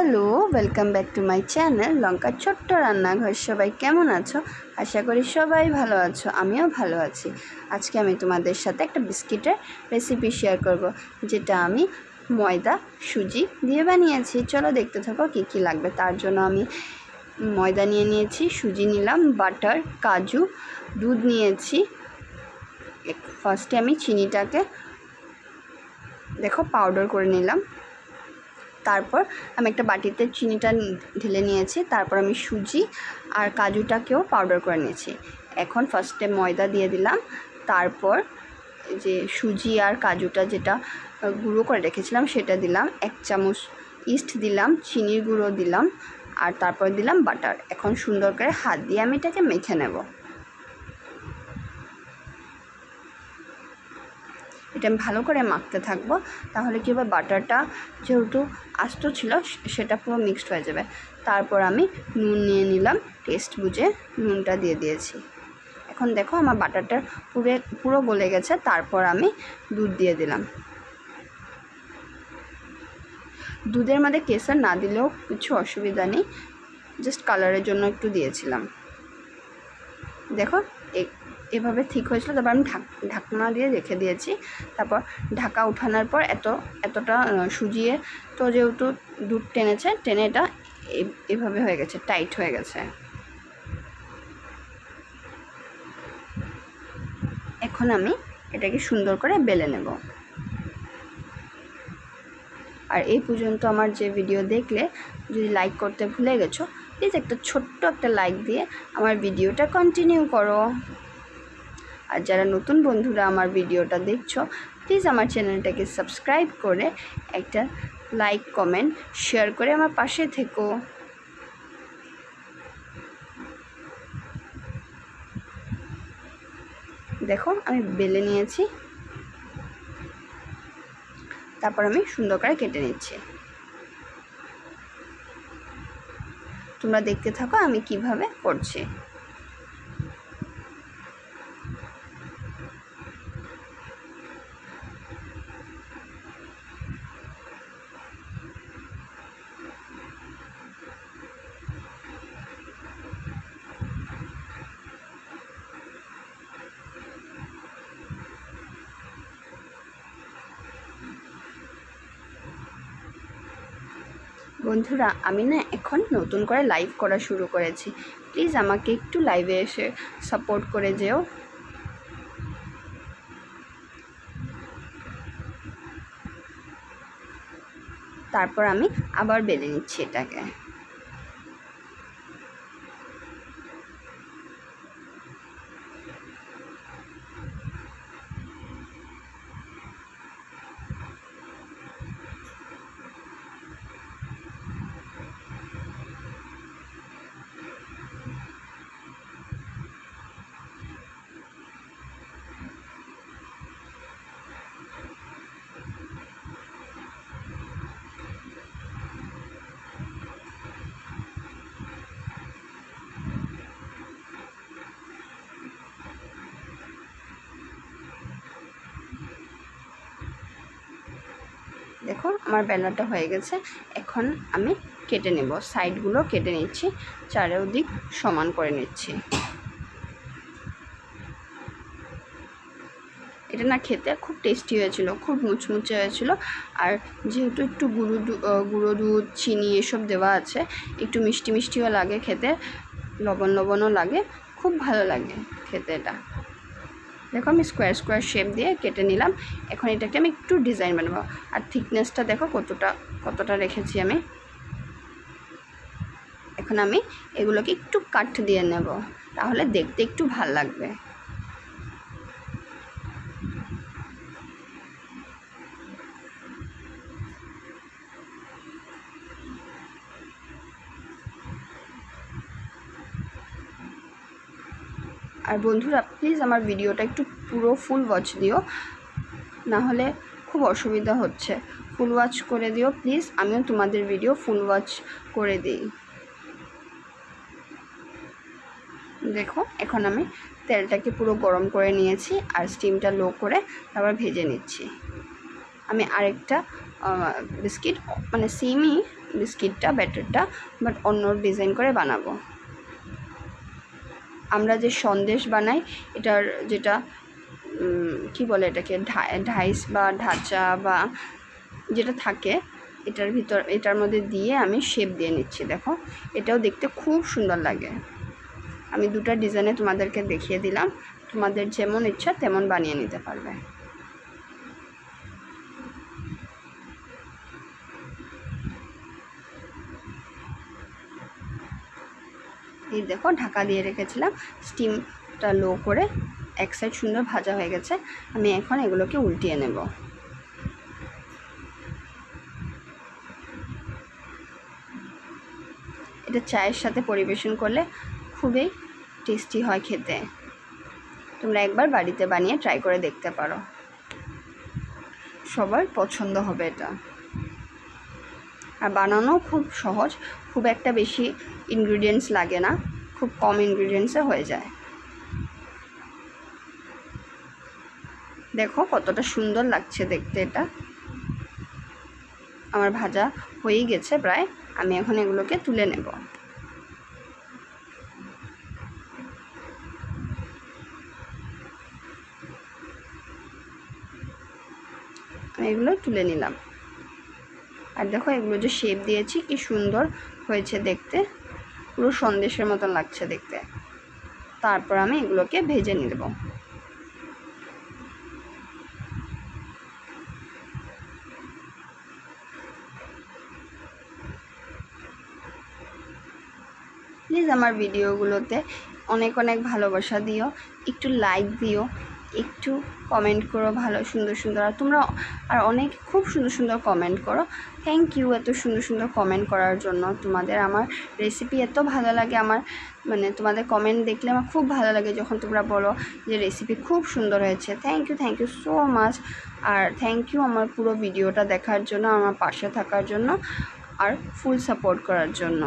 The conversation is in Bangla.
Hello, welcome back to my channel লঙ্কার ছোট্ট রান্নাঘর। সবাই কেমন আছো? আশা করি সবাই ভালো আছো, আমিও ভালো আছি। আজকে আমি তোমাদের সাথে একটা বিস্কিটের রেসিপি শেয়ার করব, যেটা আমি ময়দা সুজি দিয়ে বানিয়েছি। চলো দেখতে থাকো কী কী লাগবে। তার জন্য আমি ময়দা নিয়ে নিয়েছি, সুজি নিলাম, বাটার, কাজু, দুধ নিয়েছি। ফার্স্টে আমি চিনিটাকে পাউডার করে নিলাম। তারপর আমি একটা বাটিতে চিনিটা ঢেলে নিয়েছি। তারপর আমি সুজি আর কাজুটাকেও পাউডার করে নিয়েছি। এখন ফার্স্টে ময়দা দিয়ে দিলাম, তারপর যে সুজি আর কাজুটা যেটা গুঁড়ো করে রেখেছিলাম সেটা দিলাম, 1 চামচ ইস্ট দিলাম, চিনির গুঁড়ো দিলাম, আর তারপর দিলাম বাটার। এখন সুন্দর করে হাত দিয়ে আমি এটাকে মেখে নেব। এটা আমি ভালো করে মাখতে থাকবো, তাহলে কী হবে, বাটারটা যেহেতু আস্ত ছিল সেটা পুরো মিক্সড হয়ে যাবে। তারপর আমি নুন নিয়ে নিলাম, টেস্ট বুঝে নুনটা দিয়ে দিয়েছি। এখন দেখো আমার বাটারটা পুরো গলে গেছে। তারপর আমি দুধ দিয়ে দিলাম। দুধের মধ্যে কেসর না দিলেও কিছু অসুবিধা নেই, জাস্ট কালারের জন্য একটু দিয়েছিলাম। দেখো এভাবে ঠিক হয়েছিল। তারপর আমি ঢাকনা দিয়ে রেখে দিয়েছি। তারপর ঢাকা উঠানোর পর এতটা সুজিয়ে তো যেহেতু দুধ টেনে এটা এভাবে হয়ে গেছে, টাইট হয়ে গেছে। এখন আমি এটাকে সুন্দর করে বেলে নেব। আর এই পর্যন্ত আমার যে ভিডিও দেখলে যদি লাইক করতে ভুলে গেছো, প্লিজ একটা ছোট্ট একটা লাইক দিয়ে আমার ভিডিওটা কন্টিনিউ করো। আর যারা নতুন বন্ধুরা আমার ভিডিওটা দেখছো, প্লিজ আমার চ্যানেলটাকে সাবস্ক্রাইব করে একটা লাইক, কমেন্ট, শেয়ার করে আমার পাশে থেকো। দেখো আমি বেলে নিয়েছি। তারপর আমি সুন্দর করে কেটে নিচ্ছি। তোমরা দেখতে থাকো আমি কিভাবে করছি। বন্ধুরা, আমি না এখন নতুন করে লাইভ করা শুরু করেছি। প্লিজ আমাকে একটু লাইভে এসে সাপোর্ট করে যেও। তারপর আমি আবার বেলে নিচ্ছি এটাকে। দেখো আমার বেলাটা হয়ে গেছে। এখন আমি কেটে নেব, সাইডগুলো কেটে নিচ্ছি, চারিদিক সমান করে নিচ্ছি। এটা না খেতে খুব টেস্টি হয়েছিল, খুব মুচমুচে হয়েছিল। আর যেহেতু একটু গুঁড়ো দুধ, চিনি এসব দেওয়া আছে, একটু মিষ্টি মিষ্টিও লাগে খেতে, লবণও লাগে, খুব ভালো লাগে খেতে এটা। দেখো আমি স্কোয়ার শেপ দিয়ে কেটে নিলাম। এখন এটাকে আমি একটু ডিজাইন বানাবো। আর থিকনেসটা দেখো কতটা রেখেছি আমি। এখন আমি এগুলোকে একটু কাট দিয়ে নেব, তাহলে দেখতে একটু ভাল লাগবে। আর বন্ধুরা, প্লিজ আমার ভিডিওটা একটু পুরো ফুল ওয়াচ দিও, না হলে খুব অসুবিধা হচ্ছে। ফুল ওয়াচ করে দিও প্লিজ, আমিও তোমাদের ভিডিও ফুল ওয়াচ করে দিই। দেখো এখন আমি তেলটাকে পুরো গরম করে নিয়েছি আর স্টিমটা লো করে তারপর ভেজে নিচ্ছি। আমি আরেকটা বিস্কিট, মানে সেমই বিস্কিটটা ব্যাটারটা, বাট অন্য ডিজাইন করে বানাবো। আমরা যে সন্দেশ বানাই এটার যেটা কি বলে এটাকে ঢাইস বা ঢাঁচা বা যেটা থাকে এটার মধ্যে দিয়ে আমি শেপ দিয়ে নিচ্ছি। দেখো এটাও দেখতে খুব সুন্দর লাগে। আমি দুটো ডিজাইনে তোমাদেরকে দেখিয়ে দিলাম, তোমাদের যেমন ইচ্ছা তেমন বানিয়ে নিতে পারবে। এই দেখো ঢাকা দিয়ে রেখেছিলাম, স্টিমটা লো করে এক সাইড সুন্দর ভাজা হয়ে গেছে। আমি এখন এগুলোকে উল্টিয়ে নেব। এটা চায়ের সাথে পরিবেশন করলে খুবই টেস্টি হয় খেতে। তোমরা একবার বাড়িতে বানিয়ে ট্রাই করে দেখতে পারো, সবার পছন্দ হবে এটা। আর বানানো খুব সহজ, খুব একটা বেশি ইনগ্রিডিয়েন্টস লাগে না, খুব কম ইনগ্রিডিয়েন্টসে হয়ে যায়। দেখো কতটা সুন্দর লাগছে দেখতে। এটা আমার ভাজা হয়েই গেছে প্রায়, আমি এখন এগুলোকে তুলে নেব। আমি এগুলো তুলে নিলাম। আর দেখো এগুলো যে শেপ দিয়েছি কি সুন্দর হয়েছে দেখতে, পুরো সন্দেশের মতন লাগছে দেখতে। তারপর আমি এগুলোকে ভেজে নেব। প্লিজ আমার ভিডিওগুলোতে অনেক অনেক ভালোবাসা দিও, একটু লাইক দিও, একটু কমেন্ট করো ভালো সুন্দর সুন্দর। আর তোমরা আর অনেক খুব সুন্দর সুন্দর কমেন্ট করো। থ্যাংক ইউ এত সুন্দর সুন্দর কমেন্ট করার জন্য। তোমাদের আমার রেসিপি এত ভালো লাগে, আমার মানে তোমাদের কমেন্ট দেখলে আমার খুব ভালো লাগে যখন তোমরা বলো যে রেসিপি খুব সুন্দর হয়েছে। Thank you so much. আর থ্যাংক ইউ আমার পুরো ভিডিওটা দেখার জন্য, আমার পাশে থাকার জন্য আর ফুল সাপোর্ট করার জন্য।